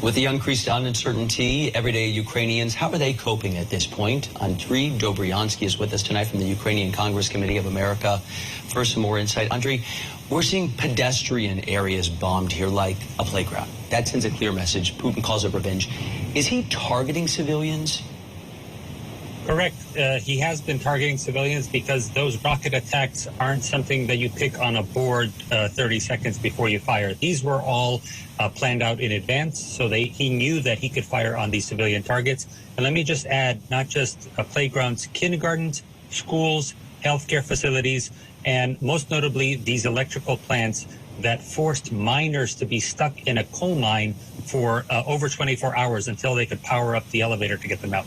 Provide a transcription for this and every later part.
With the increased uncertainty, everyday Ukrainians, how are they coping at this point? Andrij Dobriansky is with us tonight from the Ukrainian Congress Committee of America for some more insight. Andrij, we're seeing pedestrian areas bombed here like a playground. That sends a clear message. Putin calls it revenge. Is he targeting civilians? Correct. He has been targeting civilians because those rocket attacks aren't something that you pick on a board 30 seconds before you fire. These were all planned out in advance, so he knew that he could fire on these civilian targets. And let me just add, not just playgrounds, kindergartens, schools, healthcare facilities, and most notably these electrical plants that forced miners to be stuck in a coal mine for over 24 hours until they could power up the elevator to get them out.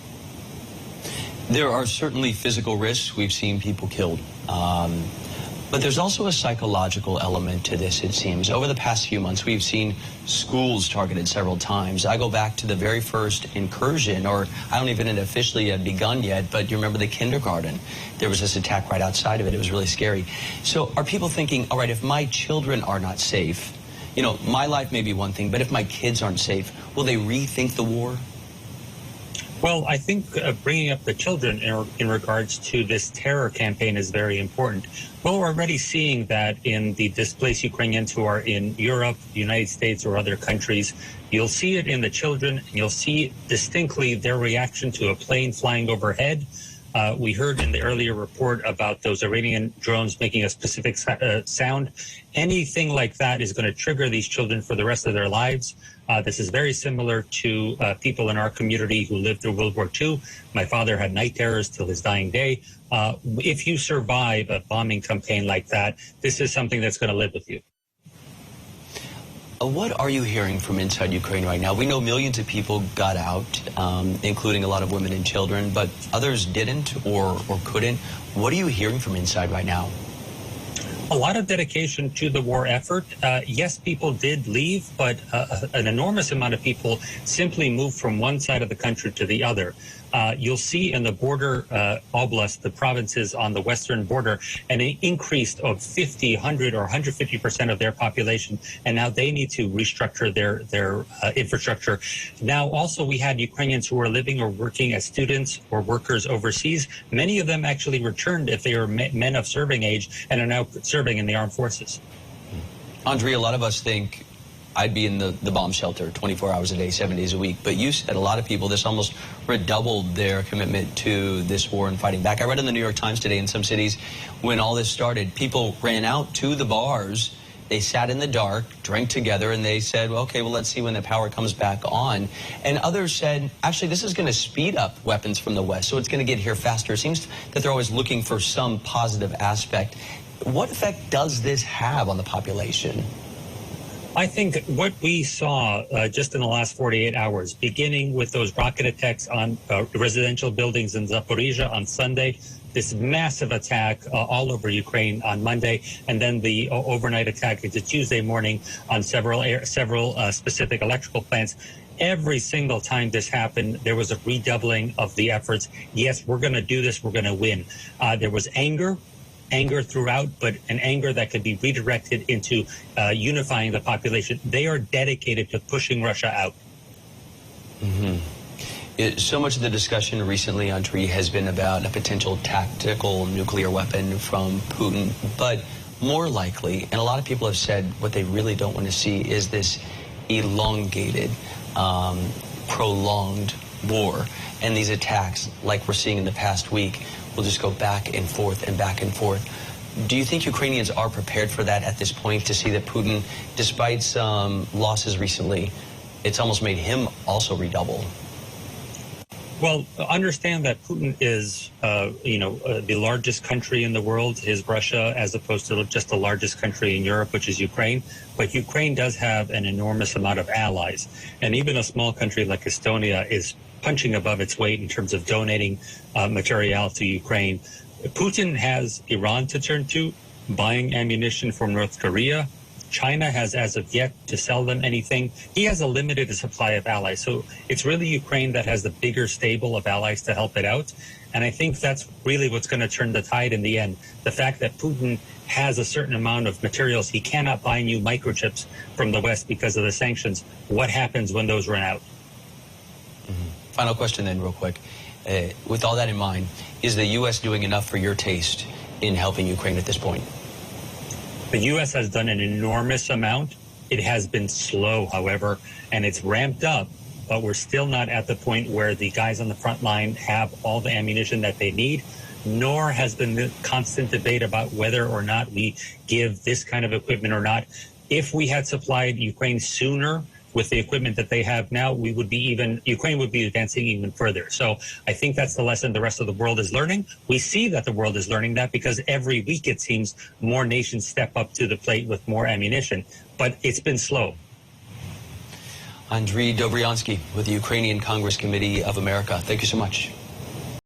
There are certainly physical risks. We've seen people killed. But there's also a psychological element to this, it seems. Over the past few months, we've seen schools targeted several times. I go back to the very first incursion, or I don't even officially had begun yet, but you remember the kindergarten. There was this attack right outside of it. It was really scary. So are people thinking, all right, if my children are not safe, you know, my life may be one thing, but if my kids aren't safe, will they rethink the war? Well, I think bringing up the children in regards to this terror campaign is very important. Well, we're already seeing that in the displaced Ukrainians who are in Europe, the United States, or other countries. You'll see it in the children, and you'll see distinctly their reaction to a plane flying overhead. We heard in the earlier report about those Iranian drones making a specific sound. Anything like that is going to trigger these children for the rest of their lives. This is very similar to people in our community who lived through World War II. My father had night terrors till his dying day. If you survive a bombing campaign like that, this is something that's going to live with you. What are you hearing from inside Ukraine right now? We know millions of people got out, including a lot of women and children, but others didn't or couldn't. What are you hearing from inside right now? A lot of dedication to the war effort. Yes, people did leave, but an enormous amount of people simply moved from one side of the country to the other. You'll see in the border oblast, the provinces on the western border, an increase of 50, 100, or 150% of their population, and now they need to restructure their infrastructure. Now, also, we had Ukrainians who were living or working as students or workers overseas. Many of them actually returned if they were men of serving age and are now serving in the armed forces. Andrij, a lot of us think I'd be in the bomb shelter 24 hours a day, 7 days a week. But you said a lot of people, this almost redoubled their commitment to this war and fighting back. I read in the New York Times today in some cities when all this started, people ran out to the bars. They sat in the dark, drank together, and they said, well, okay, well, let's see when the power comes back on. And others said, actually, this is going to speed up weapons from the West, so it's going to get here faster. It seems that they're always looking for some positive aspect. What effect does this have on the population? I think what we saw just in the last 48 hours, beginning with those rocket attacks on residential buildings in Zaporizhia on Sunday, this massive attack all over Ukraine on Monday, and then the overnight attack into Tuesday morning on several specific electrical plants. Every single time this happened, there was a redoubling of the efforts. Yes, we're going to do this. We're going to win. There was anger throughout, but an anger that could be redirected into unifying the population. They are dedicated to pushing Russia out. So much of the discussion recently, Andrij, has been about a potential tactical nuclear weapon from Putin, but more likely, and a lot of people have said what they really don't want to see is this elongated, prolonged war, and these attacks, like we're seeing in the past week, will just go back and forth and back and forth. Do you think Ukrainians are prepared for that at this point, to see that Putin, despite some losses recently, it's almost made him also redouble? Well, understand that Putin is, the largest country in the world is Russia, as opposed to just the largest country in Europe, which is Ukraine. But Ukraine does have an enormous amount of allies. And even a small country like Estonia is punching above its weight in terms of donating material to Ukraine. Putin has Iran to turn to, buying ammunition from North Korea. China has, as of yet, to sell them anything. He has a limited supply of allies. So it's really Ukraine that has the bigger stable of allies to help it out. And I think that's really what's going to turn the tide in the end. The fact that Putin has a certain amount of materials. He cannot buy new microchips from the West because of the sanctions. What happens when those run out? Final question then, real quick. With all that in mind, is the U.S. doing enough for your taste in helping Ukraine at this point? The U.S. has done an enormous amount. It has been slow, however, and it's ramped up, but we're still not at the point where the guys on the front line have all the ammunition that they need, nor has been the constant debate about whether or not we give this kind of equipment or not. If we had supplied Ukraine sooner with the equipment that they have now, Ukraine would be advancing even further. So I think that's the lesson the rest of the world is learning. We see that the world is learning that because every week it seems more nations step up to the plate with more ammunition, but it's been slow. Andrij Dobriansky with the Ukrainian Congress Committee of America. Thank you so much.